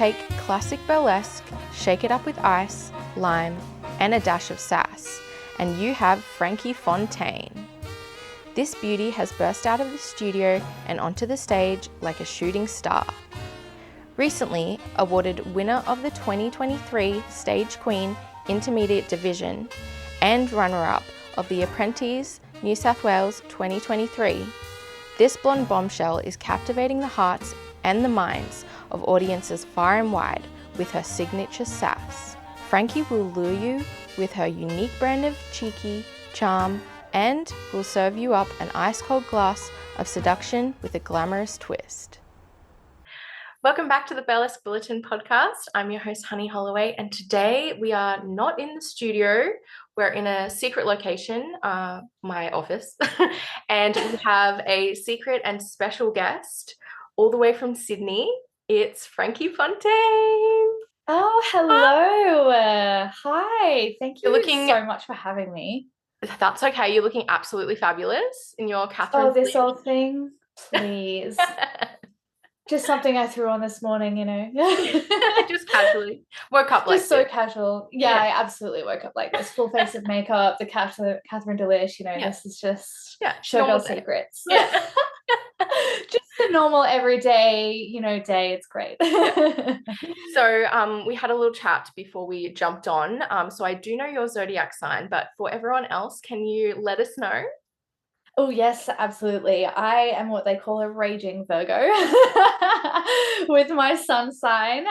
Take classic burlesque, shake it up with ice, lime, and a dash of sass, and you have Frankie Fontaine. This beauty has burst out of the studio and onto the stage like a shooting star. Recently awarded winner of the 2023 Stage Queen Intermediate Division and runner-up of the Apprentease New South Wales 2023, this blonde bombshell is captivating the hearts and the minds of audiences far and wide with her signature sass. Frankie will lure you with her unique brand of cheeky, charm, and will serve you up an ice-cold glass of seduction with a glamorous twist. Welcome back to the Burlesque Bulletin podcast. I'm your host, Honey Holloway, and today we are not in the studio. We're in a secret location, my office, and we have a secret and special guest all the way from Sydney. It's Frankie Fontaine. Oh, hello. Hi. Thank you so much for having me. That's okay. You're looking absolutely fabulous in your Catherine. Oh, this old thing, please. Just something I threw on this morning, you know. Just casually. Woke up like just so casual. Yeah, I absolutely woke up like this. Full face of makeup, the Catherine Delish, you know, this is just showgirl secrets. Yeah. Just the normal everyday, you know, day. It's great. So we had a little chat before we jumped on. So I do know your zodiac sign, but for everyone else, can you let us know? Oh, yes, absolutely. I am what they call a raging Virgo with my sun sign,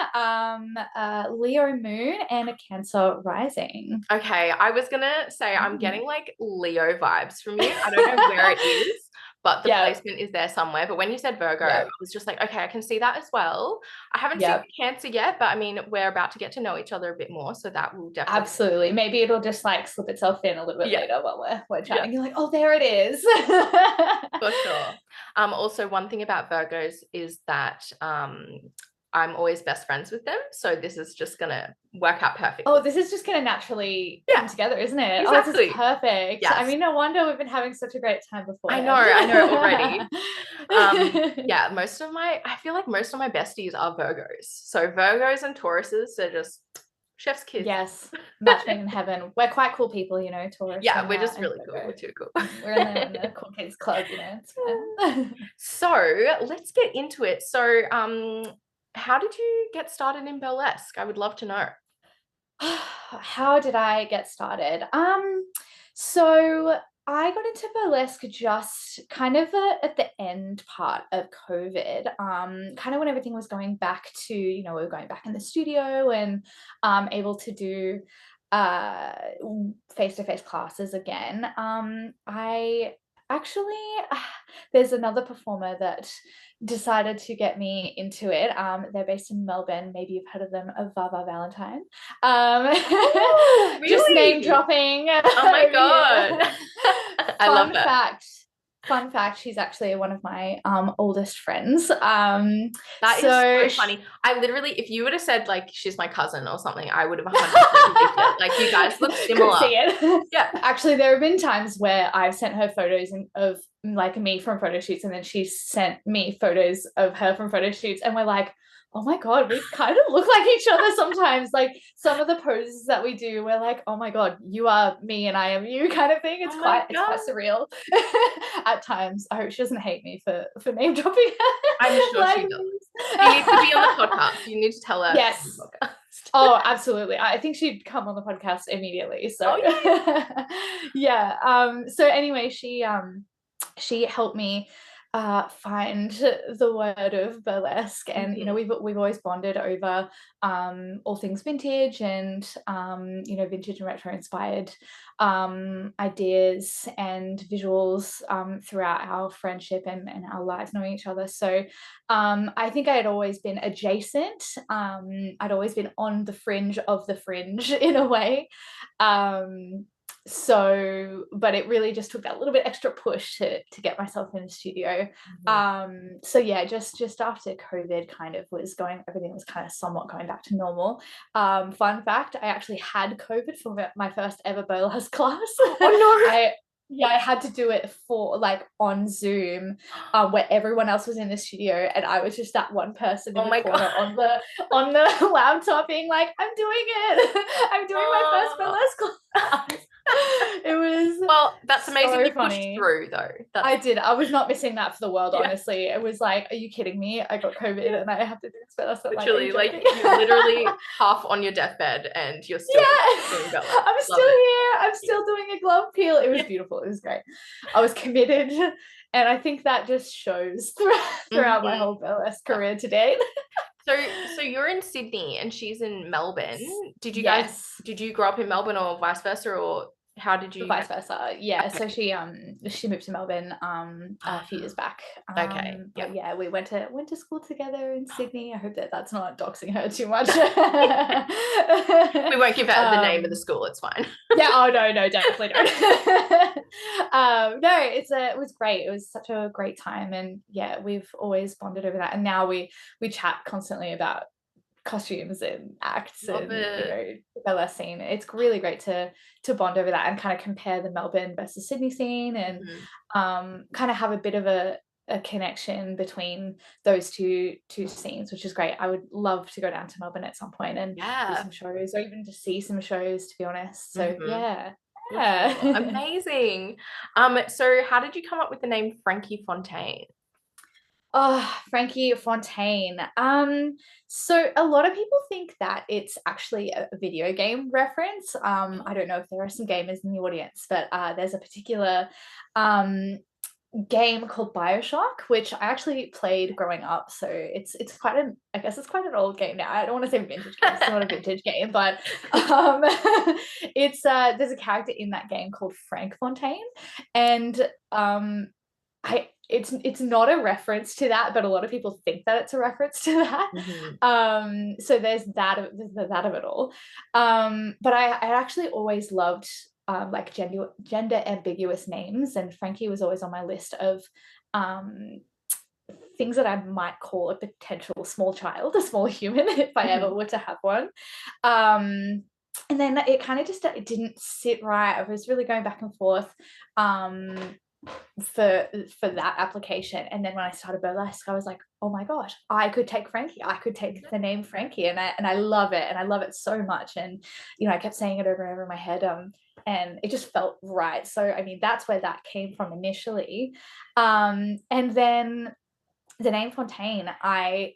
Leo moon and a Cancer rising. Okay, I was going to say I'm getting like Leo vibes from you. I don't know where it is, but the placement is there somewhere. But when you said Virgo, I was just like, okay, I can see that as well. I haven't seen Cancer yet, but I mean, we're about to get to know each other a bit more, so that will definitely. Absolutely. Maybe it'll just like slip itself in a little bit later while we're chatting. You're like, oh, there it is. For sure. Also, one thing about Virgos is that I'm always best friends with them, so this is just gonna work out perfectly. Oh, this is just gonna naturally come together, isn't it? Exactly. Oh, this is perfect. Yes. I mean, no wonder we've been having such a great time before. I know already. I feel like most of my besties are Virgos. So Virgos and Tauruses are just chef's kiss. Yes, match made in heaven. We're quite cool people, you know, Taurus. Yeah, we're just really cool. We're too cool. We're in the cool kids club, you know. It's fun. So let's get into it. So how did you get started in burlesque? I would love to know. How did I get started? So I got into burlesque just kind of at the end part of COVID, kind of when everything was going back to, you know, we were going back in the studio and able to do face-to-face classes again. I actually, there's another performer that decided to get me into it. They're based in Melbourne. Maybe you've heard of them, Vava Valentine. Oh, really? Just name dropping. Oh my god. I love that. Fun fact, she's actually one of my oldest friends. That is so funny. I literally, if you would have said like she's my cousin or something, I would have 100% believed it. Like you guys look similar. Could see it. Yeah. Actually, there have been times where I've sent her photos of like me from photo shoots, and then she sent me photos of her from photo shoots, and we're like, oh my god, we kind of look like each other sometimes. Like some of the poses that we do, we're like, oh my god, you are me and I am you kind of thing. It's quite surreal at times. I hope she doesn't hate me for name dropping her. I'm sure she does. You need to be on the podcast. You need to tell her. Yes. Oh, absolutely. I think she'd come on the podcast immediately. So so anyway, she helped me find the word of burlesque, and you know, we've always bonded over all things vintage and you know, vintage and retro inspired ideas and visuals throughout our friendship and our lives, knowing each other. So I think I had always been adjacent. I'd always been on the fringe of the fringe in a way. So, but it really just took that little bit extra push to get myself in the studio. So yeah, just after COVID everything was kind of somewhat going back to normal. Fun fact, I actually had COVID for my first ever burlesque class. Oh no. Yeah, I had to do it for like on Zoom, where everyone else was in the studio and I was just that one person in the corner on the laptop being like, I'm doing it. I'm doing my first burlesque class. It was that's amazing. You funny. pushed through though. I did. I was not missing that for the world, honestly. It was like, are you kidding me? I got COVID and I have to do this burlesque. Literally, like you're literally half on your deathbed and you're still doing burlesque. I'm still here. I'm still doing a glove peel. It was beautiful. It was great. I was committed, and I think that just shows throughout my whole burlesque career to date. So you're in Sydney and she's in Melbourne. Did you grow up in Melbourne or vice versa, or how did you? Vice versa. Yeah. Okay. So she moved to Melbourne a few years back. Okay. But yeah, we went to school together in Sydney. I hope that's not doxing her too much. We won't give out the name of the school. It's fine. Yeah. Oh no, definitely don't. No, it was great. It was such a great time, and yeah, we've always bonded over that. And now we chat constantly about costumes and acts. Love and the burlesque scene. It's really great to bond over that and kind of compare the Melbourne versus Sydney scene and kind of have a bit of a connection between those two scenes, which is great. I would love to go down to Melbourne at some point and do some shows, or even just see some shows, to be honest. So yeah. Amazing. So how did you come up with the name Frankie Fontaine? Oh, Frankie Fontaine. So a lot of people think that it's actually a video game reference. I don't know if there are some gamers in the audience, but there's a particular game called BioShock, which I actually played growing up. So it's quite I guess it's quite an old game now. I don't want to say vintage game. It's not a vintage game, but it's there's a character in that game called Frank Fontaine, and it's not a reference to that, but a lot of people think that it's a reference to that. So there's that of it all. But I actually always loved like gender ambiguous names, and Frankie was always on my list of things that I might call a potential small child, a small human, if I ever were to have one. And then it kind of just it didn't sit right. I was really going back and forth for that application, and then when I started burlesque, I was like, oh my gosh, I could take Frankie. I could take the name Frankie, and I love it, and I love it so much. And I kept saying it over and over in my head, and it just felt right. So I mean, that's where that came from initially. And then the name Fontaine, I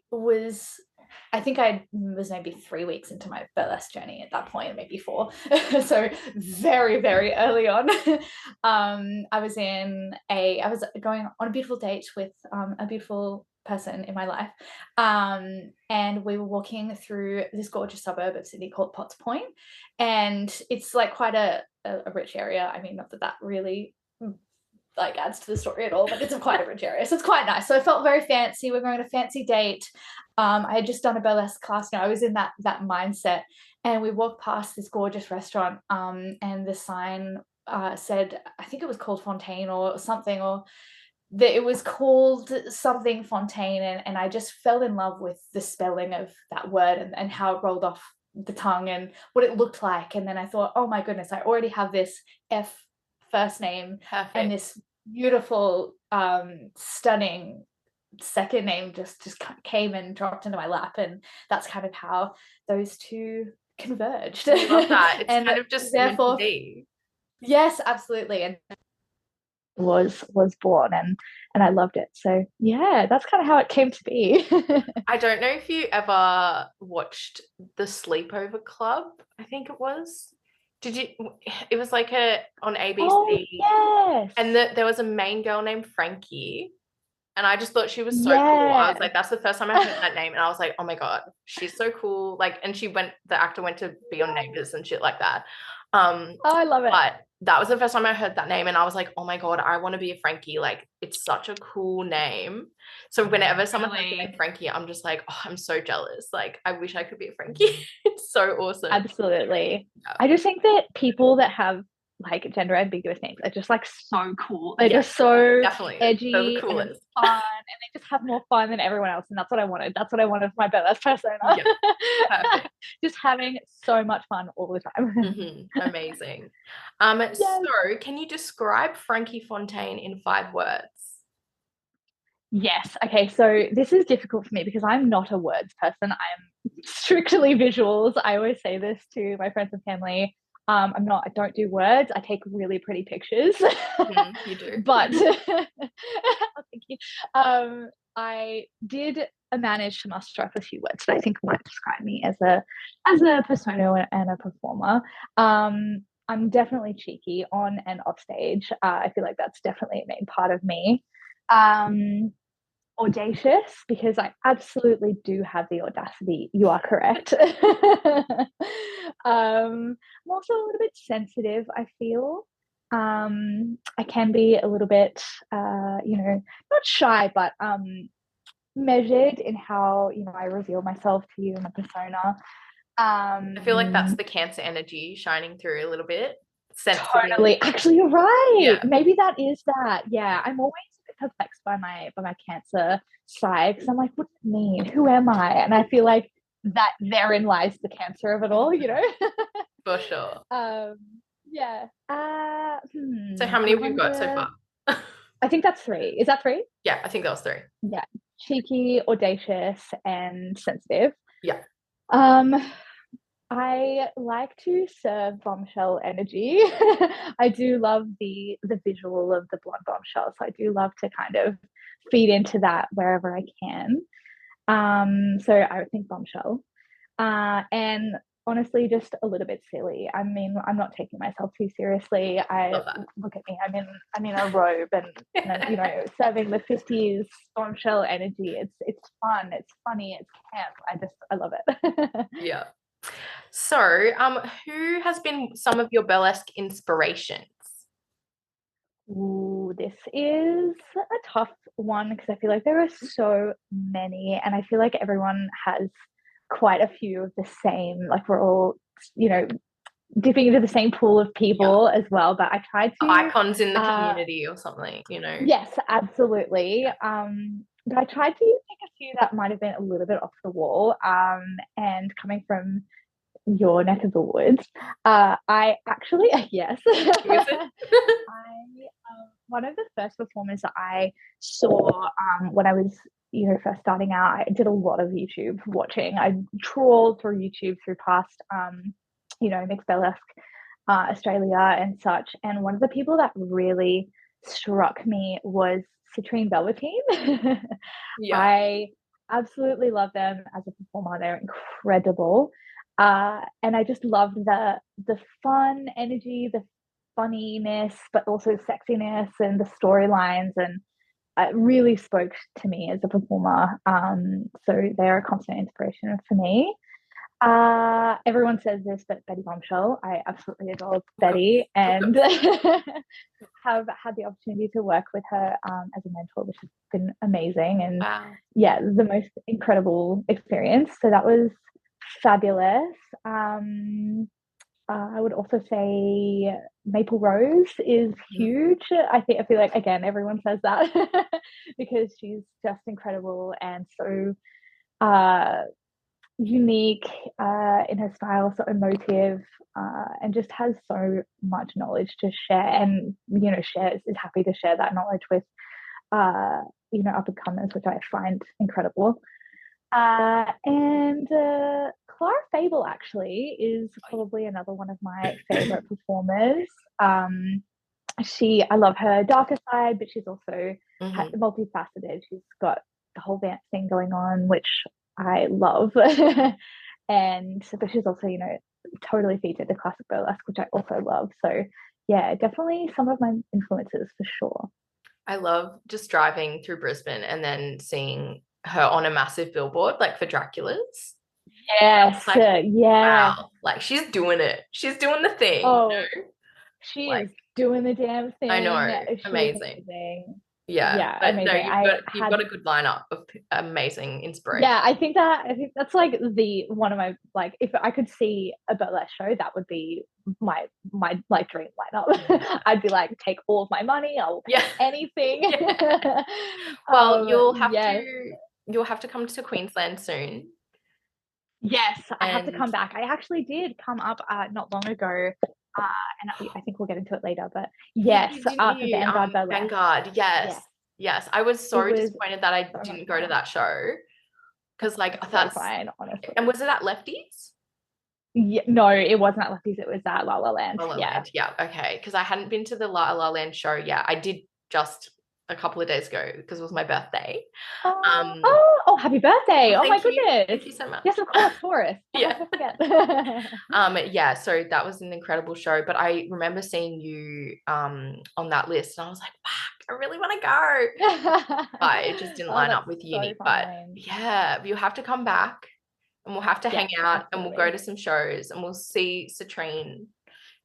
think I was maybe 3 weeks into my burlesque journey at that point, maybe 4. So very, very early on. I was going on a beautiful date with a beautiful person in my life. And we were walking through this gorgeous suburb of Sydney called Potts Point. And it's like quite a rich area. I mean, not that really like adds to the story at all, but it's quite a rich area, so it's quite nice. So I felt very fancy. We're going on a fancy date. I had just done a burlesque class. I was in that mindset, and we walked past this gorgeous restaurant, and the sign said, I think it was called Fontaine or something, or that it was called something Fontaine, and I just fell in love with the spelling of that word and how it rolled off the tongue and what it looked like. And then I thought, oh my goodness, I already have this F first name. Perfect. And this beautiful stunning second name just came and dropped into my lap, and that's kind of how those two converged. I love that. It's and kind of just therefore meant to be. Yes, absolutely. And was born, and I loved it. So yeah, that's kind of how it came to be. I don't know if you ever watched The Sleepover Club, I think it was. Did you? It was like on ABC. Oh, yes. And there was a main girl named Frankie, and I just thought she was so cool. I was like, that's the first time I heard that name, and I was like, oh my god, she's so cool. Like, and the actor went to be on Neighbours and shit like that. I love it. But that was the first time I heard that name, and I was like, oh my god, I want to be a Frankie. Like, it's such a cool name. So whenever someone has the name Frankie, I'm just like, oh, I'm so jealous. Like, I wish I could be a Frankie. It's so awesome. Absolutely. Yeah. I just think that people that have like gender ambiguous names are just like so cool. They're just so definitely edgy the coolest. and fun, and they just have more fun than everyone else. And that's what I wanted. That's what I wanted for my burlesque persona. Yeah, perfect. Just having so much fun all the time. Amazing. So can you describe Frankie Fontaine in 5 words? Yes. Okay. So this is difficult for me because I'm not a words person. I'm strictly visuals. I always say this to my friends and family. I don't do words. I take really pretty pictures. You do. But oh, thank you. I did manage to muster up a few words that I think might describe me as a persona and a performer. I'm definitely cheeky on and off stage. I feel like that's definitely a main part of me. Audacious, because I absolutely do have the audacity. You are correct. I'm also a little bit sensitive, I feel. I can be a little bit, not shy, but measured in how, I reveal myself to you in a persona. I feel like that's the Cancer energy shining through a little bit. Totally. Actually, you're right. Yeah. Maybe that is that. Yeah. I'm always a bit perplexed by my Cancer side, because I'm like, what does it mean? Who am I? And I feel like that therein lies the Cancer of it all, For sure. Yeah. So how many have you got so far? I think that's 3. Is that 3? Yeah, I think that was 3. Yeah. Cheeky, audacious, and sensitive. Yeah. I like to serve bombshell energy. I do love the visual of the blonde bombshell, so I do love to kind of feed into that wherever I can. So I would think bombshell. And honestly, just a little bit silly. I mean, I'm not taking myself too seriously. Look at me. I'm in a robe and serving the 50s bombshell energy. It's fun. It's funny. It's camp. I love it. Yeah. So, who has been some of your burlesque inspirations? Ooh, this is a tough one because I feel like there are so many, and I feel like everyone has quite a few of the same. Like we're all, dipping into the same pool of people as well. But I tried to icons in the community or something, Yes, absolutely. But I tried to pick a few that might have been a little bit off the wall. And coming from your neck of the woods, I actually yes. One of the first performers that I saw when I was first starting out, I did a lot of YouTube watching. I trawled through YouTube through past mixed burlesque Australia and such, and one of the people that really struck me was Citrine Velveteen. I absolutely love them as a performer. They're incredible. And I just loved the fun energy, the funniness, but also sexiness and the storylines, and it really spoke to me as a performer. So they're a constant inspiration for me. Everyone says this, but Betty Bombshell, I absolutely adore Betty, and have had the opportunity to work with her as a mentor, which has been amazing, and the most incredible experience. So that was fabulous. I would also say Maple Rose is huge. I feel like, again, everyone says that because she's just incredible and so unique in her style, so emotive, and just has so much knowledge to share, and is happy to share that knowledge with up and comers, which I find incredible. And Clara Fable actually is probably another one of my favorite performers. I love her darker side, but she's also multifaceted. She's got the whole dance thing going on, which I love. But she's also, totally feeds into classic burlesque, which I also love. So yeah, definitely some of my influences for sure. I love just driving through Brisbane and then seeing her on a massive billboard, like for Dracula's. Yes. Wow. Like she's doing it. She's doing the thing. Oh, she is doing the damn thing. I know. She's amazing. Yeah, but amazing. No, you've got a good lineup of amazing inspiration. Yeah, I think that's like one of my, like, if I could see a burlesque show, that would be my like dream lineup. I'd be like, take all of my money, I'll pay anything. Yeah. Well, you'll have to come to Queensland soon. Yes, I have to come back. I actually did come up not long ago, and I think we'll get into it later. But yes, for Vanguard Burlesque. Vanguard, yes. I was so disappointed that I didn't go to that show because like that's fine, honestly. And was it at Lefties? Yeah, no, it wasn't at Lefties. It was at La La Land. Land, yeah, okay. Because I hadn't been to the La La Land show yet. I did just a couple of days ago because it was my birthday. Happy birthday! Oh my goodness! Thank you so much. Yes, of course, Taurus. Yeah. Yeah. So that was an incredible show. But I remember seeing you on that list, and I was like, "Fuck, I really want to go," but it just didn't line up with uni. But yeah, you'll have to come back, and we'll have to hang out, and we'll go to some shows, and we'll see Citrine.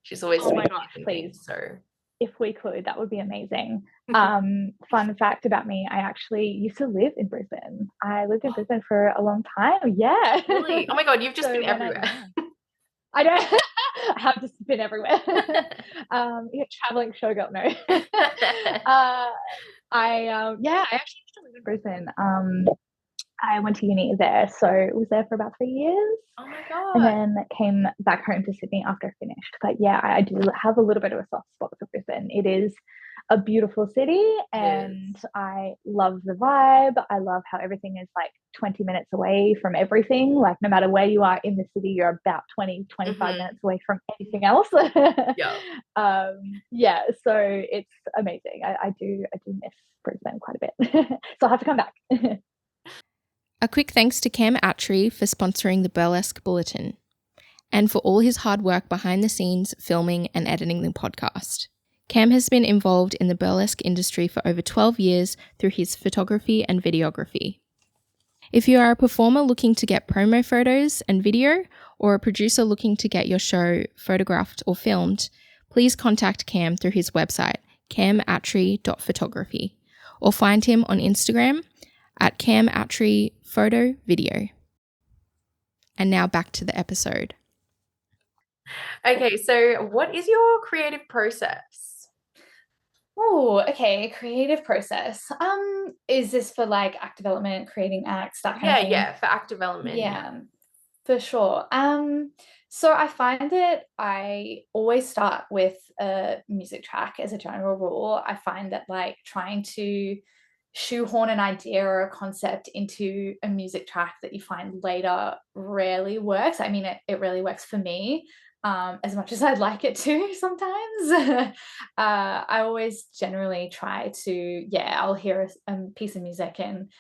She's always please. So if we could, that would be amazing. Fun fact about me, I actually used to live in Brisbane. I lived in Brisbane for a long time. Yeah. Really? Oh my God, you've just been everywhere. I don't I have just been everywhere. Traveling showgirl, no. I actually used to live in Brisbane. I went to uni there, so was there for about 3 years. Oh my God. And then came back home to Sydney after I finished. But yeah, I do have a little bit of a soft spot for Brisbane. It is a beautiful city, and I love the vibe. I love how everything is like 20 minutes away from everything. Like no matter where you are in the city, you're about 25 minutes away from anything else. So it's amazing. I do miss Brisbane quite a bit. So I'll have to come back. A quick thanks to Cam Attry for sponsoring the Burlesque Bulletin, and for all his hard work behind the scenes, filming and editing the podcast. Cam has been involved in the burlesque industry for over 12 years through his photography and videography. If you are a performer looking to get promo photos and video, or a producer looking to get your show photographed or filmed, please contact Cam through his website, camattry.photography, or find him on Instagram at Cam Attry Photo Video. And now back to the episode. Okay, so what is your creative process? Oh, okay, creative process. Is this for like act development, creating acts, that kind of thing? Yeah, for act development. Yeah, for sure. So I find that I always start with a music track as a general rule. I find that like trying to shoehorn an idea or a concept into a music track that you find later rarely works. I mean, it really works for me, as much as I'd like it to sometimes. I always generally try to, I'll hear a piece of music and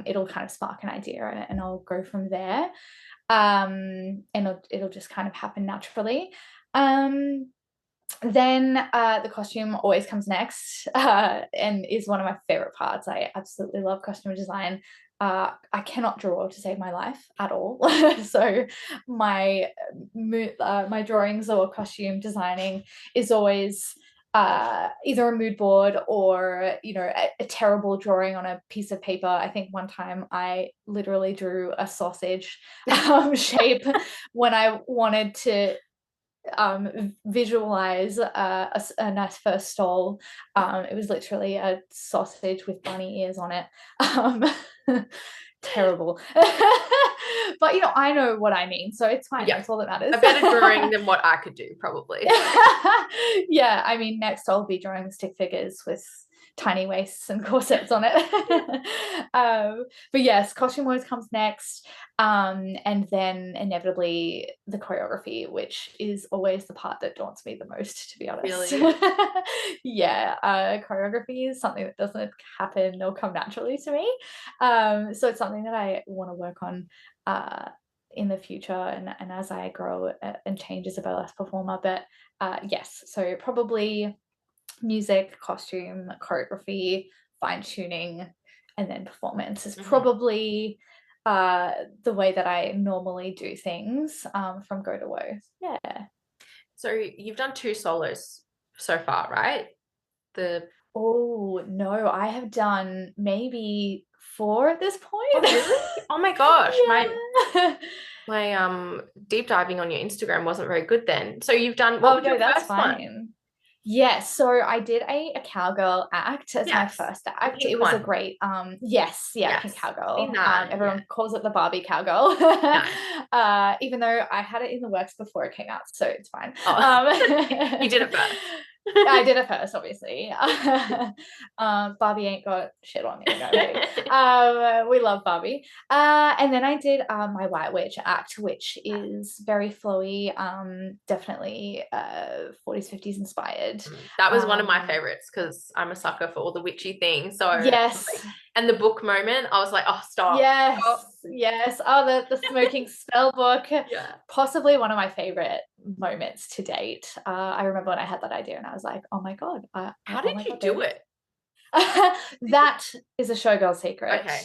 it'll kind of spark an idea and I'll go from there. And it'll just kind of happen naturally. Then the costume always comes next, and is one of my favorite parts. I absolutely love costume design. I cannot draw to save my life at all. So my drawings or costume designing is always either a mood board or a terrible drawing on a piece of paper. I think one time I literally drew a sausage shape when I wanted to visualize a nice first stall. It was literally a sausage with bunny ears on it. Terrible. But I know what I mean, so it's fine. That's all that matters. A better drawing than what I could do, probably. Yeah, I mean, next I'll be drawing stick figures with tiny waists and corsets on it. But yes, costume always comes next, and then inevitably the choreography, which is always the part that daunts me the most, to be honest. Really? Choreography is something that doesn't happen or come naturally to me, so it's something that I want to work on in the future and as I grow and change as a burlesque performer. But yes, so probably music, costume, choreography, fine-tuning, and then performance is probably the way that I normally do things from go to woe. Yeah. So you've done 2 solos so far, right? Oh no, I have done maybe 4 at this point. Oh, really? Oh my gosh. My deep diving on your Instagram wasn't very good then. So you've done, Oh what was no, your that's first one? fine. Yes, so I did a cowgirl act as my Yes, first the act. pink It was a one. great yes, yeah, pink Yes, seen cowgirl. that. Everyone calls it the Barbie cowgirl. Nice. Even though I had it in the works before it came out, so it's fine. Oh, you did it first. I did it first, obviously. Barbie ain't got shit on me. No, we love Barbie. And then I did my White Witch act, which is very flowy, definitely 40s, 50s inspired. That was one of my favorites because I'm a sucker for all the witchy things. So yes. And the book moment, I was like, oh, stop. Yes, Stop. yes. Oh, the smoking spell book. Yeah. Possibly one of my favorite moments to date. I remember when I had that idea and I was like, oh my God. How did you do it? That is a showgirl secret. Okay.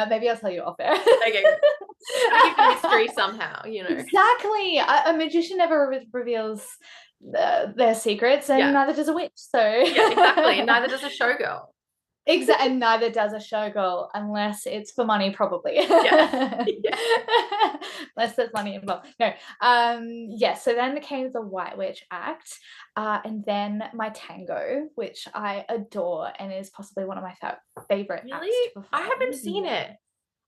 Maybe I'll tell you off air. Okay. Gotta keep a mystery somehow, you know. Exactly. A magician never reveals their secrets, and neither does a witch. So yeah, exactly. And neither does a showgirl. Exactly, and neither does a showgirl unless it's for money, probably. Yeah. Unless there's money involved. No. So then came the White Witch act, and then my tango, which I adore and is possibly one of my favorite acts to perform. I haven't seen it.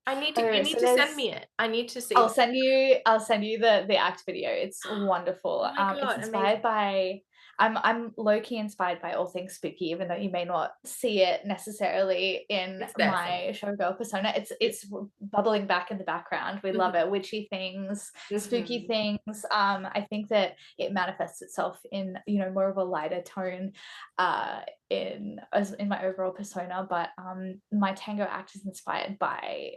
You need to send me it. I need to see I'll send you the act video. It's wonderful. Oh my God, it's inspired by I'm low-key inspired by all things spooky, even though you may not see it necessarily in my showgirl persona. It's bubbling back in the background. We love it. Witchy things, spooky things. I think that it manifests itself in, more of a lighter tone in my overall persona. But my tango act is inspired by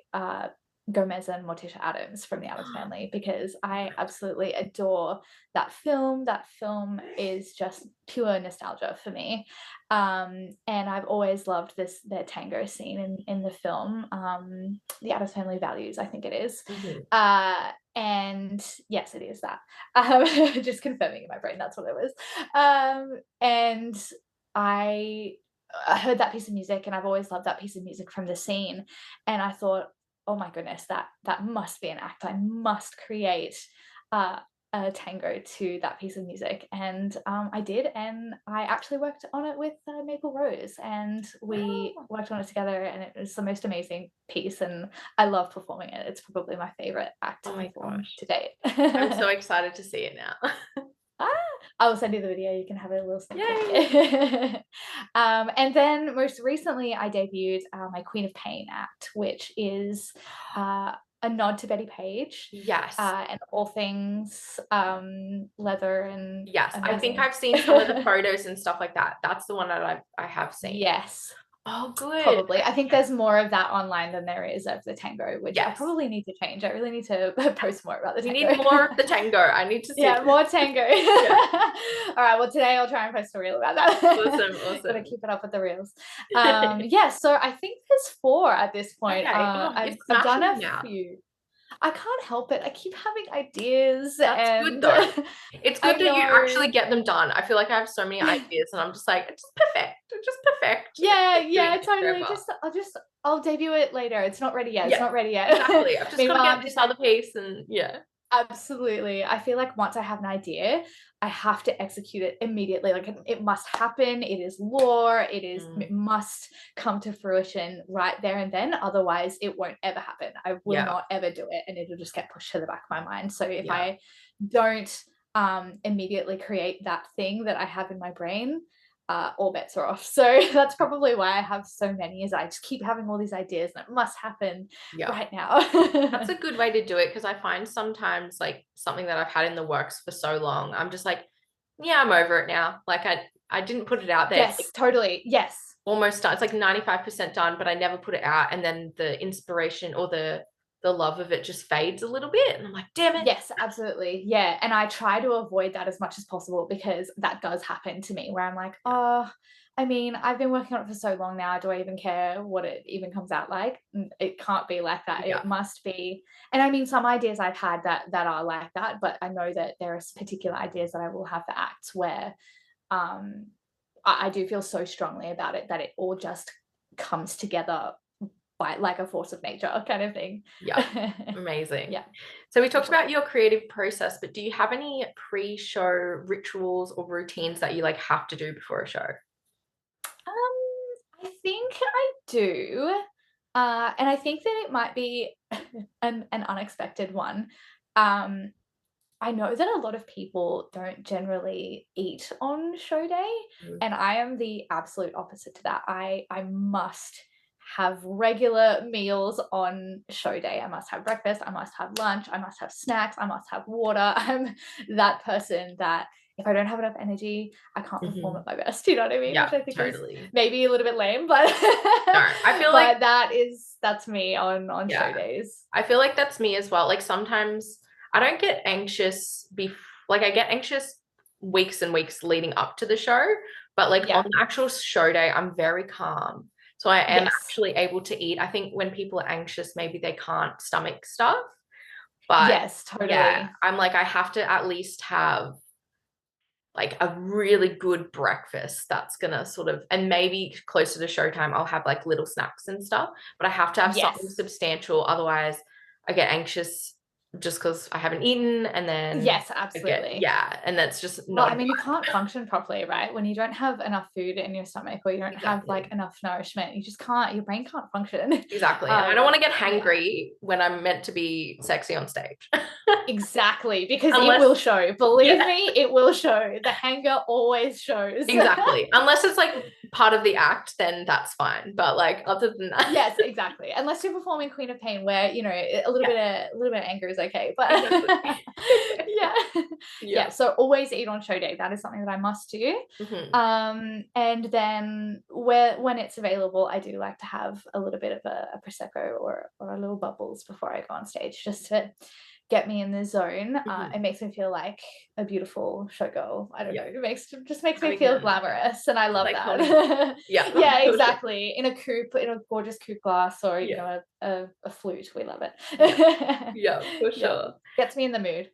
Gomez and Morticia Addams from the Addams Family, because I absolutely adore that film. That film is just pure nostalgia for me. And I've always loved their tango scene in the film. The Addams Family Values, I think it is. And yes, it is that. Just confirming in my brain, that's what it was. And I heard that piece of music, and I've always loved that piece of music from the scene. And I thought, oh my goodness, that must be an act. I must create a tango to that piece of music. And I did, and I actually worked on it with Maple Rose, and we worked on it together, and it was the most amazing piece, and I love performing it. It's probably my favorite act to perform to date. I'm so excited to see it now. I will send you the video. You can have a little sneak peek. And then most recently, I debuted my Queen of Pain act, which is a nod to Betty Page. Yes. And all things leather and yes. amazing. I think I've seen some of the photos and stuff like that. That's the one that I have seen. Yes. Oh, good. Probably. I think there's more of that online than there is of the tango, which I probably need to change. I really need to post more about the tango. You need more of the tango. I need to see. Yeah, more tango. All right. Well, today I'll try and post a reel about that. Awesome. Gotta keep it up with the reels. So I think there's 4 at this point. Okay. I've done a few. I can't help it. I keep having ideas. That's good though. It's good that you actually get them done. I feel like I have so many ideas, and I'm just like, it's just perfect. Yeah, totally. I'll debut it later. It's not ready yet. It's not ready yet. Exactly. I've just got to get this other piece, and Absolutely. I feel like once I have an idea, I have to execute it immediately. Like it must happen. It is lore. It must come to fruition right there and then. Otherwise, it won't ever happen. I will not ever do it, and it'll just get pushed to the back of my mind. So if I don't immediately create that thing that I have in my brain, all bets are off. So that's probably why I have so many, is I just keep having all these ideas and it must happen right now. That's a good way to do it, because I find sometimes like something that I've had in the works for so long, I'm just like, I'm over it now. Like I didn't put it out there. Yes, totally. Yes. Almost done. It's like 95% done, but I never put it out. And then the inspiration or the love of it just fades a little bit, and I'm like, damn it. Yes, absolutely. Yeah. And I try to avoid that as much as possible, because that does happen to me, where I'm like, I mean, I've been working on it for so long now. Do I even care what it even comes out like? It can't be like that. It must be. And I mean, some ideas I've had that are like that, but I know that there are particular ideas that I will have for acts where I do feel so strongly about it that it all just comes together fight like a force of nature kind of thing. Yeah. Amazing. Yeah. So we talked about your creative process, but do you have any pre-show rituals or routines that you like have to do before a show? I think I do. And I think that it might be an unexpected one. I know that a lot of people don't generally eat on show day, and I am the absolute opposite to that. I must have regular meals on show day. I must have breakfast, I must have lunch, I must have snacks, I must have water. I'm that person that if I don't have enough energy, I can't perform at my best. You know what I mean? Yeah, Which I think totally. is maybe a little bit lame, but No, I feel like that's me on show days. I feel like that's me as well. Like sometimes I don't get anxious like I get anxious weeks and weeks leading up to the show, but like on the actual show day, I'm very calm. So I am actually able to eat. I think when people are anxious, maybe they can't stomach stuff. But yes, totally. Yeah, I'm like, I have to at least have like a really good breakfast that's gonna sort of, and maybe closer to showtime, I'll have like little snacks and stuff, but I have to have something substantial. Otherwise I get anxious just because I haven't eaten, and then yes, absolutely. And that's just not. Well, I mean, you can't function properly, right? When you don't have enough food in your stomach, or you don't have like enough nourishment, you just can't. Your brain can't function. Exactly. And I don't want to get hangry when I'm meant to be sexy on stage. Exactly, because it will show. Believe me, it will show. The hanger always shows. Exactly. Unless it's like part of the act, then that's fine. But like other than that, yes, exactly. Unless you're performing Queen of Pain, where you know a little bit of anger is okay. But yeah. So always eat on show day. That is something that I must do. And then when it's available, I do like to have a little bit of a prosecco or a little bubbles before I go on stage, just to get me in the zone. It makes me feel like a beautiful showgirl. I don't know. It just makes me feel glamorous, and I love that. Yeah, exactly. In a gorgeous coupe glass, or you know, a flute. We love it. Yeah, for sure. Gets me in the mood.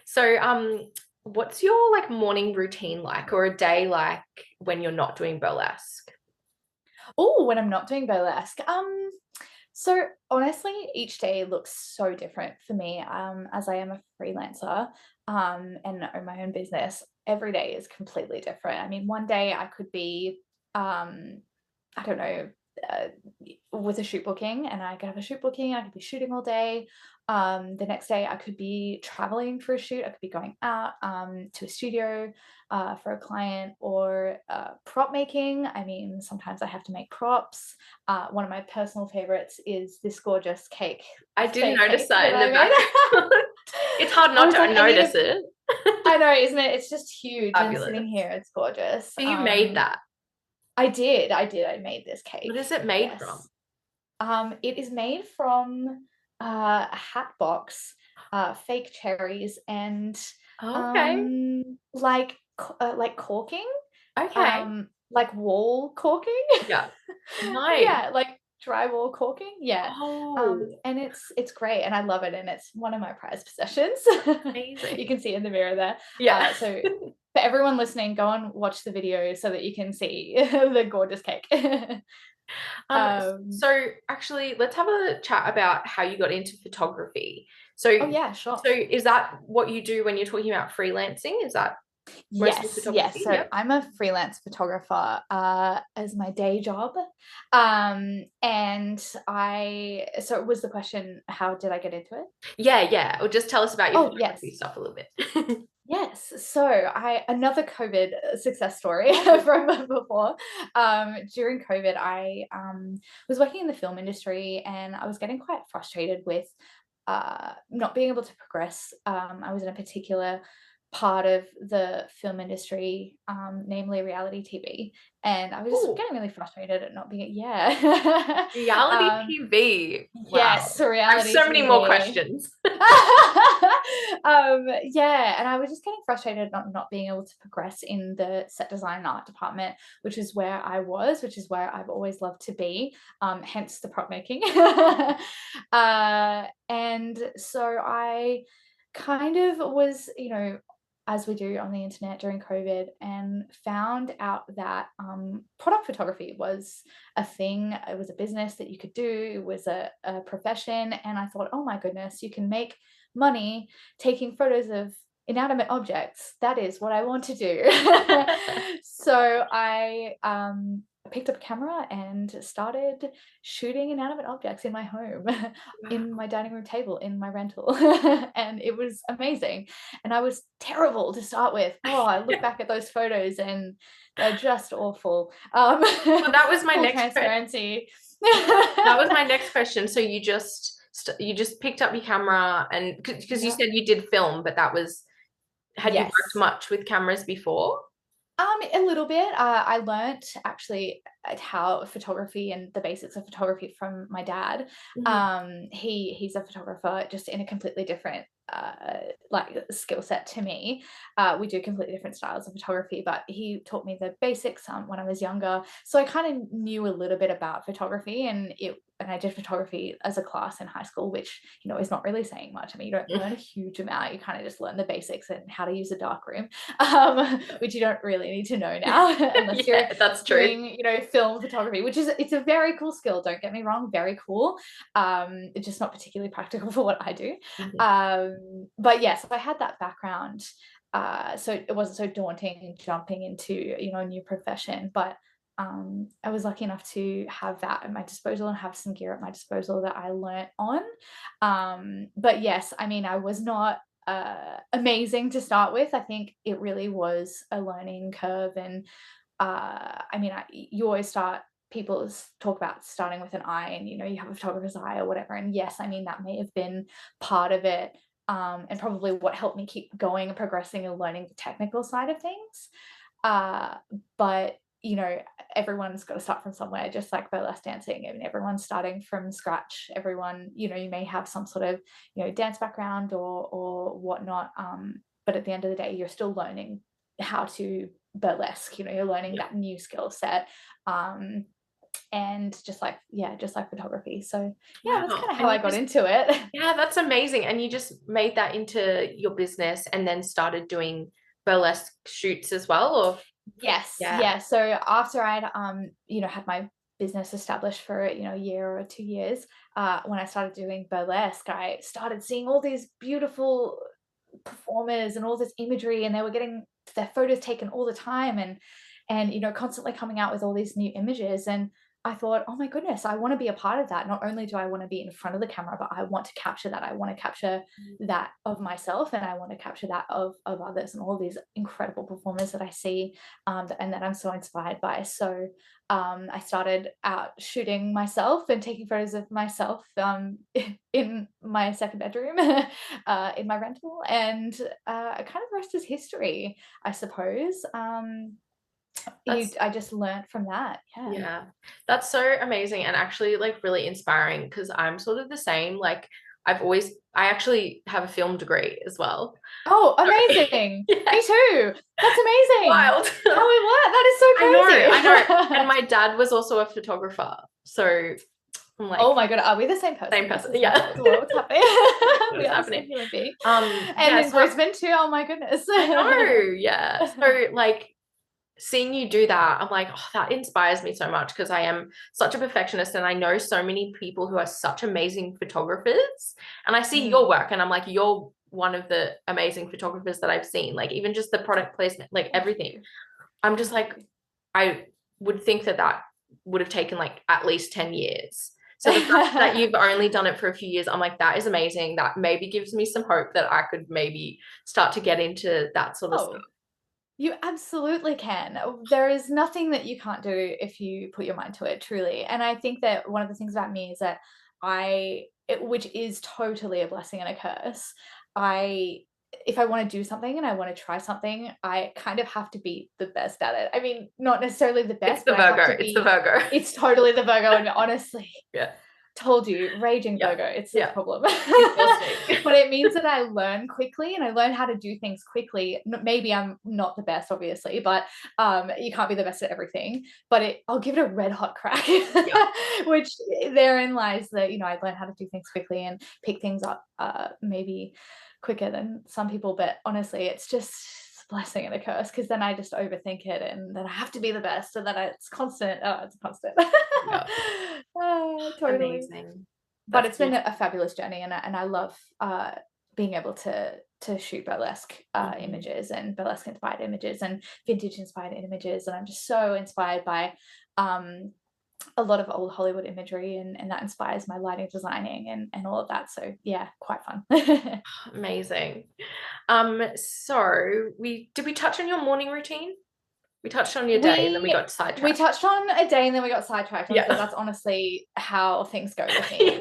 So, what's your like morning routine like, or a day like when you're not doing burlesque? Oh, when I'm not doing burlesque. So honestly, each day looks so different for me. As I am a freelancer, and own my own business, every day is completely different. I mean, one day I could be, I don't know, with a shoot booking, and I could have a shoot booking. I could be shooting all day. The next day I could be traveling for a shoot. I could be going out to a studio for a client, or prop making. I mean, sometimes I have to make props. One of my personal favorites is this gorgeous cake. I did notice that in the background. It's hard not to notice it. I know, isn't it? It's just huge. Fabulous. And sitting here, it's gorgeous. So you made that? I did. I made this cake. What is it made from? It is made from a hat box, fake cherries, and like corking. Okay. Like wall corking. Yeah. Nice. Yeah, like drywall corking. Yeah. Oh. And it's great, and I love it, and it's one of my prized possessions. Amazing. You can see in the mirror there. Yeah. So for everyone listening, go and watch the video so that you can see the gorgeous cake. So actually, let's have a chat about how you got into photography. So yeah, sure. So is that what you do when you're talking about freelancing? Is that yes. So I'm a freelance photographer as my day job. And so was the question, how did I get into it? Yeah. Or just tell us about your photography stuff a little bit. Yes. So another COVID success story from before. During COVID, I was working in the film industry, and I was getting quite frustrated with not being able to progress. I was in a particular part of the film industry, namely reality TV, and I was just getting really frustrated at not being reality TV. Wow. Yes, reality. I have so many more questions. And I was just getting frustrated not being able to progress in the set design and art department, which is where I've always loved to be, hence the prop making. And so I kind of was, as we do on the internet during COVID, and found out that product photography was a thing. It was a business that you could do. It was a profession. And I thought, oh my goodness, you can make money taking photos of inanimate objects. That is what I want to do. So I picked up a camera and started shooting inanimate objects in my home, in my dining room table, in my rental. And it was amazing. And I was terrible to start with. Oh, I look back at those photos and they're just awful. Well, that was my next transparency. That was my next question. So you just picked up your camera, and because you said you did film, but that was, had you worked much with cameras before? A little bit. I learnt actually how photography and the basics of photography from my dad. He's a photographer, just in a completely different like skill set to me. We do completely different styles of photography, but he taught me the basics when I was younger. So I kind of knew a little bit about photography, and I did photography as a class in high school, which, you know, is not really saying much. I mean, you don't learn a huge amount. You kind of just learn the basics and how to use a darkroom, which you don't really need to know now unless you're doing, you know, film photography, which is, it's a very cool skill. Don't get me wrong, very cool. It's just not particularly practical for what I do. But yes, I had that background. So it wasn't so daunting jumping into, you know, a new profession, but I was lucky enough to have that at my disposal and have some gear at my disposal that I learnt on. But yes, I mean, I was not amazing to start with. I think it really was a learning curve. And I mean, you always people talk about starting with an eye, and, you know, you have a photographer's eye or whatever. And yes, I mean, that may have been part of it, and probably what helped me keep going and progressing and learning the technical side of things. But you know, everyone's got to start from somewhere, just like burlesque dancing. I mean, everyone's starting from scratch. Everyone, you know, you may have some sort of, you know, dance background or whatnot. But at the end of the day, you're still learning how to burlesque, you know, you're learning that new skill set. And just like photography. So yeah, that's kind of how I got into it. Yeah, that's amazing. And you just made that into your business and then started doing burlesque shoots as well, or? Yes. Yeah. So after I'd you know, had my business established for, you know, a year or 2 years, when I started doing burlesque, I started seeing all these beautiful performers and all this imagery, and they were getting their photos taken all the time, and you know, constantly coming out with all these new images. And I thought, oh my goodness, I want to be a part of that. Not only do I want to be in front of the camera, but I want to capture that. I want to capture that of myself, and I want to capture that of others, and all these incredible performers that I see, and that I'm so inspired by. So I started out shooting myself and taking photos of myself in my second bedroom in my rental, and kind of the rest is history, I suppose. I just learned from that. Yeah, that's so amazing, and actually like really inspiring, because I'm sort of the same. Like I actually have a film degree as well. Oh, amazing. Me too. That's amazing. Wild. Oh, what? That is so crazy. I know. And my dad was also a photographer, so I'm like, oh my god, are we the same person? Same person, yeah. What's happening? What's happening? And in Brisbane too. Oh my goodness. I know. Yeah. So like, seeing you do that, I'm like, oh, that inspires me so much, because I am such a perfectionist, and I know so many people who are such amazing photographers, and I see your work and I'm like, you're one of the amazing photographers that I've seen, like even just the product placement, like everything. I'm just like, I would think that would have taken like at least 10 years. So the fact that you've only done it for a few years, I'm like, that is amazing. That maybe gives me some hope that I could maybe start to get into that sort of stuff. You absolutely can. There is nothing that you can't do if you put your mind to it, truly. And I think that one of the things about me is that which is totally a blessing and a curse, if I want to do something and I want to try something, I kind of have to be the best at it. I mean, not necessarily the best. It's the Virgo. It's the Virgo. It's totally the Virgo, and honestly. Yeah. Told you, raging Yeah. Virgo, it's a problem. Exhausting. But it means that I learn quickly and I learn how to do things quickly. Maybe I'm not the best, obviously, but you can't be the best at everything. But I'll give it a red hot crack, which therein lies that, you know, I learn how to do things quickly and pick things up maybe quicker than some people. But honestly, it's just a blessing and a curse, because then I just overthink it and then I have to be the best, and then it's constant. Oh, it's constant. Yeah. Totally. Amazing. But it's been a fabulous journey, and I love being able to shoot burlesque images and burlesque inspired images and vintage inspired images, and I'm just so inspired by a lot of old Hollywood imagery, and that inspires my lighting designing and all of that. So yeah, quite fun. Amazing. So did we touch on your morning routine? We touched on your day and then we got sidetracked. We touched on a day and then we got sidetracked. Yeah. So that's honestly how things go with me.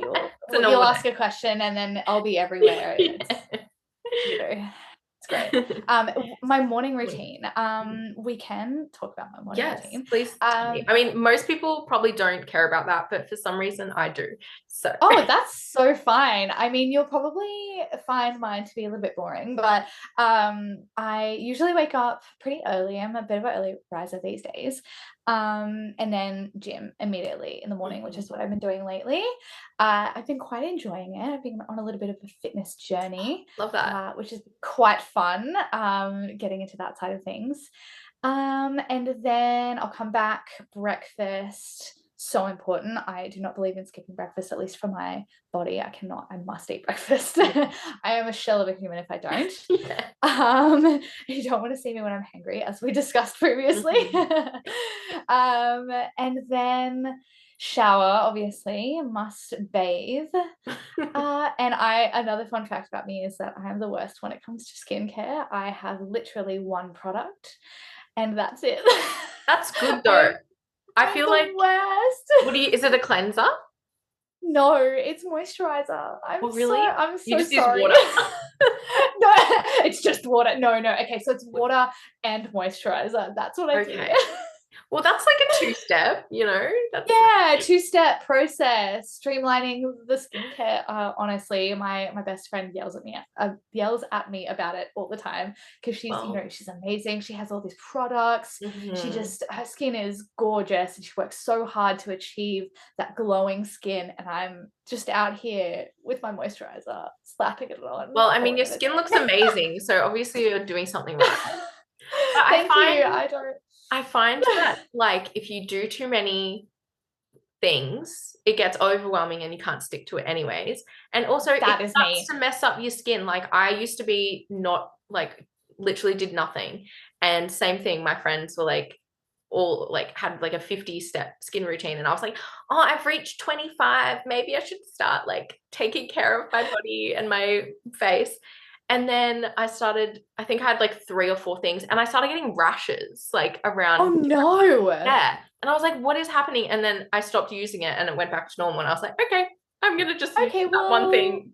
You'll ask a question and then I'll be everywhere. Yeah. You know, it's great. My morning routine. We can talk about my morning routine. Please. I mean, most people probably don't care about that, but for some reason I do. So that's so fine. I mean, you'll probably find mine to be a little bit boring, but I usually wake up pretty early. I'm a bit of an early riser these days. And then gym immediately in the morning, which is what I've been doing lately. I've been quite enjoying it. I've been on a little bit of a fitness journey. Love that. Which is quite fun, getting into that side of things. And then I'll come back, breakfast. So important. I do not believe in skipping breakfast, at least for my body. I must eat breakfast. I am a shell of a human if I don't. You don't want to see me when I'm hungry, as we discussed previously. And then shower, obviously, must bathe. And another fun fact about me is that I am the worst when it comes to skincare. I have literally one product and that's it. That's good though. I feel like worst. Is it a cleanser? No, it's moisturizer. I'm so you just sorry. Use water. No, it's just water. No. Okay, so it's water and moisturizer. That's what I do. Well, that's like a two-step, you know? Two-step process, streamlining the skincare. Honestly, my best friend yells at me about it all the time, because she's she's amazing. She has all these products. Her skin is gorgeous, and she works so hard to achieve that glowing skin. And I'm just out here with my moisturizer, slapping it on. Well, I mean, your skin looks amazing, so obviously you're doing something right. Thank you. I find that, like, if you do too many things, it gets overwhelming and you can't stick to it anyways. And also it starts to mess up your skin. Like, I used to be not, like, literally did nothing. And same thing, my friends were like, all like had like a 50-step skin routine, and I was like, oh, I've reached 25, maybe I should start like taking care of my body and my face. And then I think I had like 3 or 4 things, and I started getting rashes like around. Oh no. Yeah. And I was like, what is happening? And then I stopped using it and it went back to normal, and I was like, okay, I'm going to just use that one thing.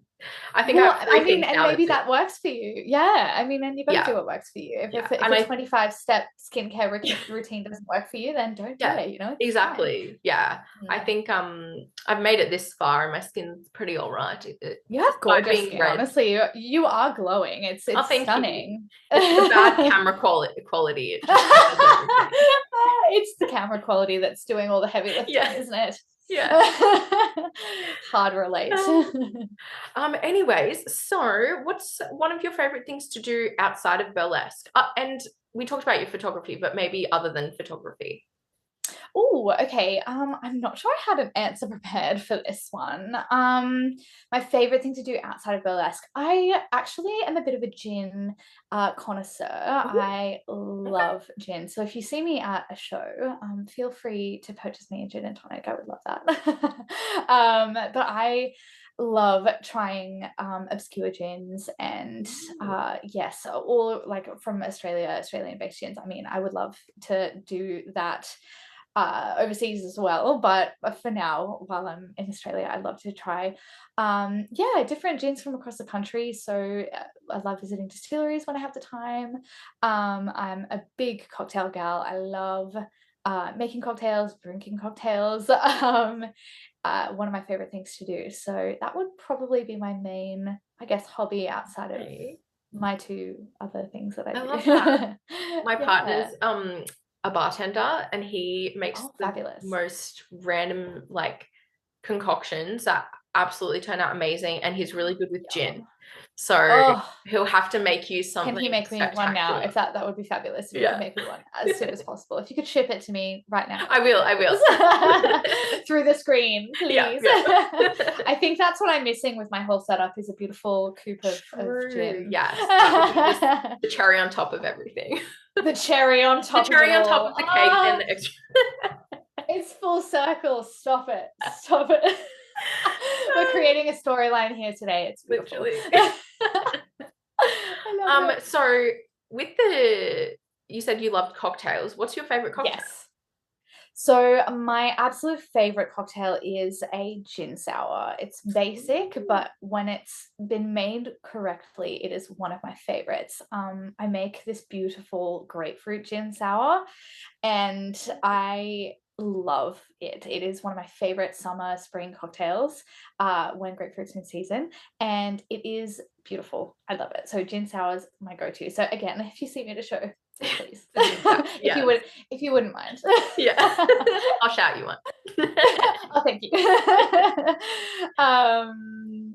I think and maybe that works for you. Yeah. I mean, and you've got to do what works for you. If a 25-step skincare routine doesn't work for you, then don't do it, you know? Exactly. Fine. Yeah. I think I've made it this far and my skin's pretty all right. You have gorgeous skin, honestly. You are glowing. It's stunning. It's the bad camera quality. It's the camera quality that's doing all the heavy lifting, isn't it? Yeah. Hard to relate. Anyways, so what's one of your favorite things to do outside of burlesque? And we talked about your photography, but maybe other than photography. Oh, okay. I'm not sure I had an answer prepared for this one. My favorite thing to do outside of burlesque, I actually am a bit of a gin connoisseur. Ooh. I love gin. So if you see me at a show, feel free to purchase me a gin and tonic. I would love that. But I love trying obscure gins, and all like from Australian based gins. I mean, I would love to do that overseas as well, but for now, while I'm in Australia, I love to try different gins from across the country. So I love visiting distilleries when I have the time. I'm a big cocktail gal. I love making cocktails, drinking cocktails. One of my favorite things to do. So that would probably be my main, I guess, hobby outside of my two other things that I do. Love that. My partner's a bartender, and he makes the fabulous. most random like concoctions that absolutely turn out amazing, and he's really good with gin. So he'll have to make you something. Can he make me one now? If that would be fabulous. If you could make me one as soon as possible. If you could ship it to me right now. I will. Through the screen, please. Yeah. I think that's what I'm missing with my whole setup is a beautiful coupe of gin. Yes. That would be the cherry on top of everything. The cherry on top the cherry of on top of the cake and the extra. It's full circle. Stop it. We're creating a storyline here today. It's beautiful. Literally. I love it. So with you said you loved cocktails. What's your favorite cocktail? Yes. So my absolute favorite cocktail is a gin sour. It's basic, but when it's been made correctly, it is one of my favorites. I make this beautiful grapefruit gin sour, and I love it. It is one of my favorite summer spring cocktails when grapefruit's in season, and it is beautiful. I love it. So gin sour's my go-to. So again, if you see me at a show, please, if you wouldn't mind. Yeah. I'll shout you one. Oh, thank you.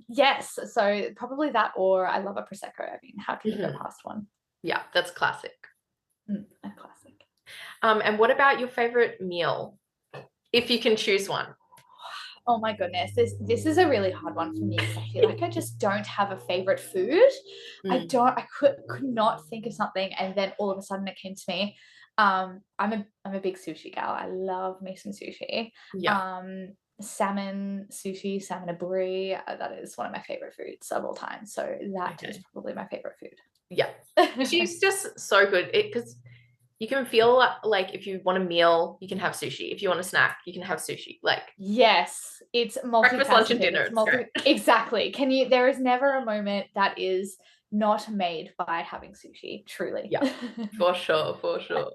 Yes, so probably that, or I love a prosecco. I mean, how can you go past one? Yeah, that's classic. A classic. And what about your favorite meal, if you can choose one? Oh my goodness, this is a really hard one for me because I feel like I just don't have a favorite food. I could not think of something, and then all of a sudden it came to me. I'm a big sushi gal. I love me some sushi. Yeah. Salmon sushi, salmon aburi, that is one of my favorite foods of all time. So that is probably my favorite food. Yeah. She's just so good because you can feel like if you want a meal, you can have sushi. If you want a snack, you can have sushi. Like, yes, it's breakfast, lunch, and dinner. Exactly. There is never a moment that is not made by having sushi. Truly. Yeah, for sure. So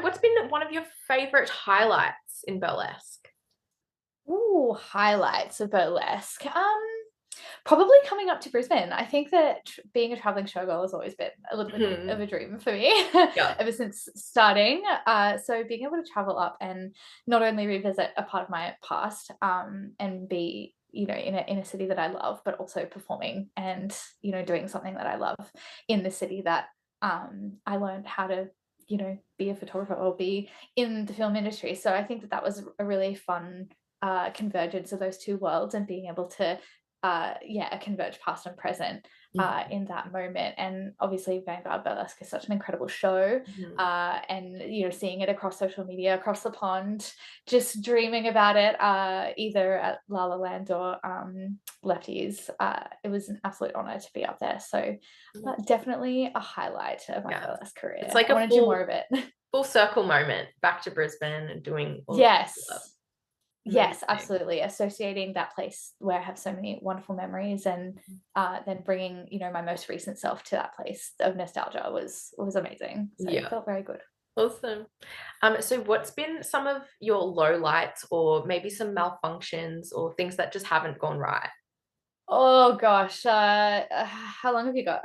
what's been one of your favorite highlights in burlesque? Ooh, highlights of burlesque. Probably coming up to Brisbane. I think that being a traveling showgirl has always been a little bit of a dream for me ever since starting. So being able to travel up and not only revisit a part of my past and be, in a city that I love, but also performing and, doing something that I love in the city that I learned how to, be a photographer or be in the film industry. So I think that was a really fun convergence of those two worlds, and being able to converge past and present in that moment. And obviously Vanguard Burlesque is such an incredible show, and seeing it across social media across the pond, just dreaming about it either at La La Land or Lefties. It was an absolute honor to be up there, so definitely a highlight of my burlesque career. It's like I want to do more of it. Full circle moment back to Brisbane and doing all Yes, absolutely. Associating that place where I have so many wonderful memories, and then bringing, my most recent self to that place of nostalgia was amazing. So it felt very good. Awesome. So what's been some of your low lights, or maybe some malfunctions or things that just haven't gone right? Oh gosh, how long have you got?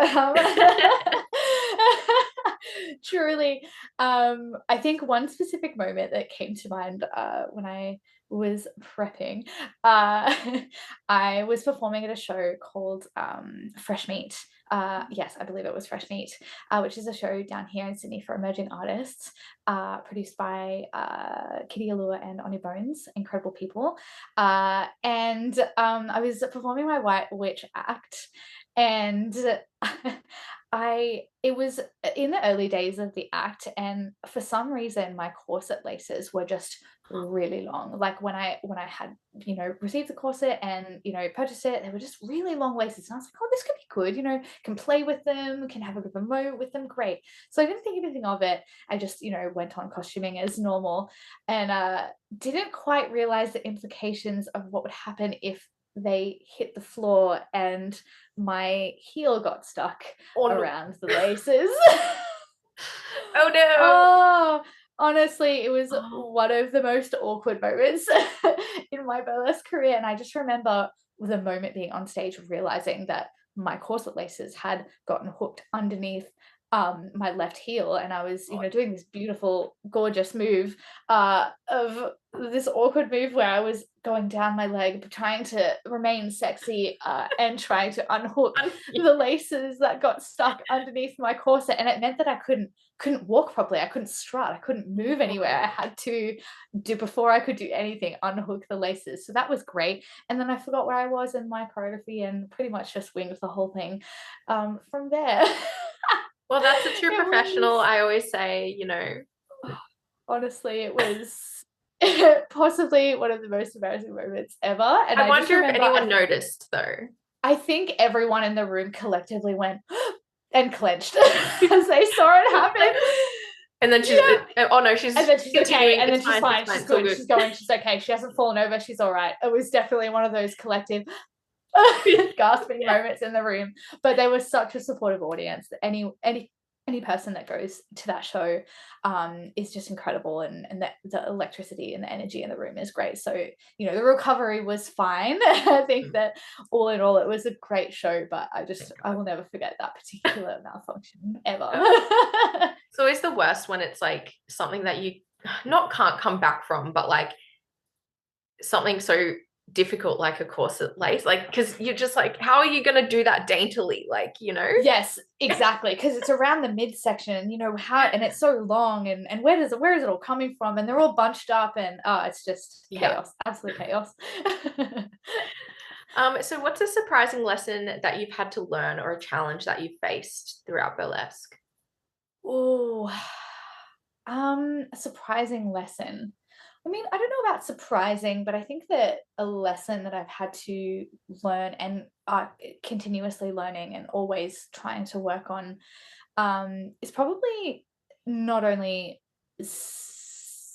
Truly, I think one specific moment that came to mind when I was prepping, I was performing at a show called Fresh Meat. Yes, I believe it was Fresh Meat, which is a show down here in Sydney for emerging artists, produced by Kitty Allure and Oni Bones, incredible people. And I was performing my White Witch act, and it was in the early days of the act, and for some reason my corset laces were just really long. Like when I had received the corset and purchased it, they were just really long laces, and I was like, oh, this could be good, can play with them, can have a bit of a moat with them, great. So I didn't think anything of it. I just went on costuming as normal, and didn't quite realize the implications of what would happen if they hit the floor and my heel got stuck around the laces. Oh no. Oh, Honestly, it was Oh. one of the most awkward moments in my burlesque career, and I just remember the moment being on stage, realizing that my corset laces had gotten hooked underneath my left heel, and I was, God. doing this beautiful, gorgeous move of this awkward move where I was going down my leg, trying to remain sexy and trying to unhook the laces that got stuck underneath my corset, and it meant that I couldn't walk properly. I couldn't strut. I couldn't move anywhere. I had to do, before I could do anything, unhook the laces. So that was great. And then I forgot where I was in my choreography and pretty much just winged the whole thing from there. Well, that's a true It professional. was, I always say, honestly, it was possibly one of the most embarrassing moments ever. And I I just wonder if remember, anyone noticed though. I think everyone in the room collectively went and clenched as they saw it happen. And then she's, oh no, she's, and then she's okay, and then it's she's fine, it's she's it's all good, she's going, she's okay, she hasn't fallen over, she's all right. It was definitely one of those collective gasping moments in the room, but they were such a supportive audience that any person that goes to that show is just incredible, and the electricity and the energy in the room is great. So the recovery was fine. I think that all in all it was a great show, but I will never forget that particular malfunction ever. It's always the worst when it's like something that you not can't come back from, but like something so difficult like a corset lace, like, because you're just like, how are you going to do that daintily, like, Yes, exactly, because it's around the midsection, how, and it's so long, and where is it all coming from, and they're all bunched up, and it's just chaos, absolute chaos. So what's a surprising lesson that you've had to learn, or a challenge that you've faced throughout burlesque? Oh, a surprising lesson. I mean, I don't know about surprising, but I think that a lesson that I've had to learn and continuously learning and always trying to work on is probably not only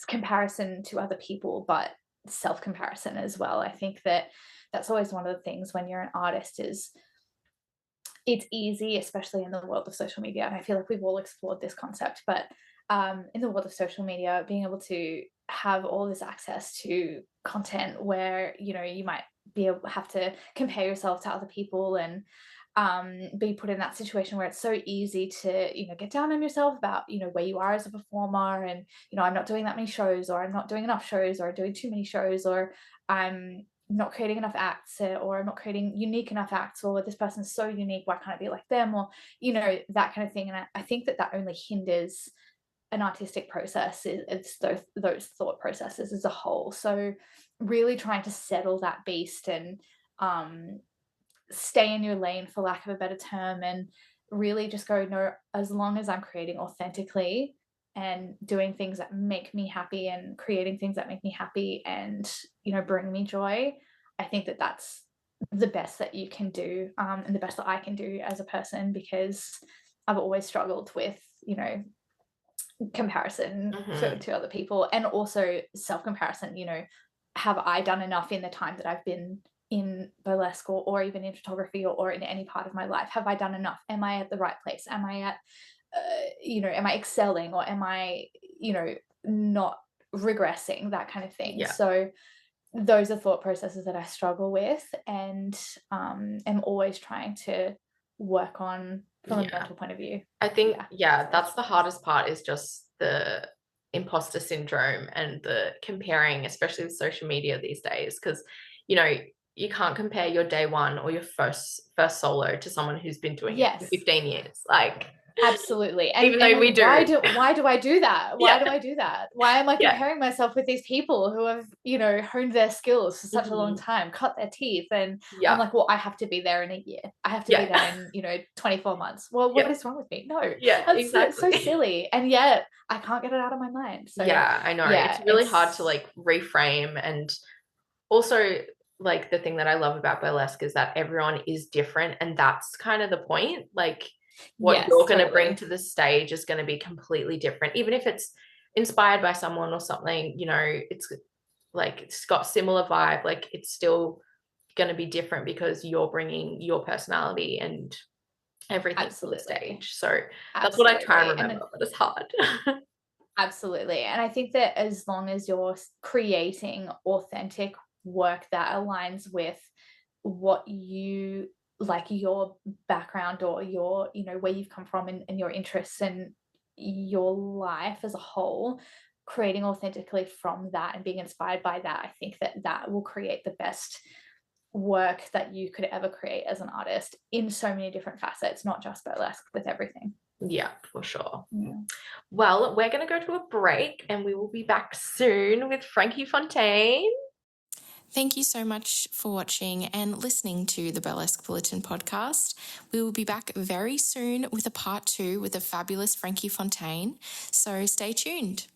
comparison to other people, but self-comparison as well. I think that that's always one of the things when you're an artist is it's easy, especially in the world of social media. And I feel like we've all explored this concept, but in the world of social media, being able to have all this access to content where, you might have to compare yourself to other people and be put in that situation where it's so easy to, get down on yourself about, where you are as a performer and, I'm not doing that many shows, or I'm not doing enough shows, or doing too many shows, or I'm not creating enough acts, or I'm not creating unique enough acts, or this person's so unique, why can't I be like them, or that kind of thing. And I think that only hinders an artistic process. It's those thought processes as a whole. So really trying to settle that beast and stay in your lane, for lack of a better term, and really just go, no, as long as I'm creating authentically and doing things that make me happy and creating things that make me happy and bring me joy, I think that that's the best that you can do, and the best that I can do as a person, because I've always struggled with comparison to other people, and also self-comparison. Have I done enough in the time that I've been in burlesque, or even in photography, or in any part of my life? Have I done enough? Am I at the right place? Am I at am I excelling, or am I not regressing, that kind of thing. So those are thought processes that I struggle with, and am always trying to work on from a mental point of view. I think that's the hardest part, is just the imposter syndrome and the comparing, especially with social media these days, because you can't compare your day one or your first solo to someone who's been doing it for 15 years, like. Absolutely. And even though we do. Why do I do that? Why do I do that? Why am I comparing myself with these people who have, honed their skills for such a long time, cut their teeth? And I'm like, well, I have to be there in a year. I have to be there in, 24 months. Well, what is wrong with me? No. That's so silly. And yet I can't get it out of my mind. So I know. It's really hard to like reframe. And also, like, the thing that I love about burlesque is that everyone is different, and that's kind of the point. Like, what you're going to bring to the stage is going to be completely different, even if it's inspired by someone or something. It's like, it's got similar vibe, like it's still going to be different because you're bringing your personality and everything to the stage. So that's what I try and remember, but it's hard. Absolutely. And I think that as long as you're creating authentic work that aligns with what you like, your background or your, you know, where you've come from and your interests and your life as a whole, creating authentically from that and being inspired by that, I think that that will create the best work that you could ever create as an artist in so many different facets, not just burlesque, with everything. Yeah, for sure. Yeah. Well, we're going to go to a break and we will be back soon with Frankie Fontaine. Thank you so much for watching and listening to the Burlesque Bulletin podcast. We will be back very soon with a part 2 with the fabulous Frankie Fontaine, so stay tuned.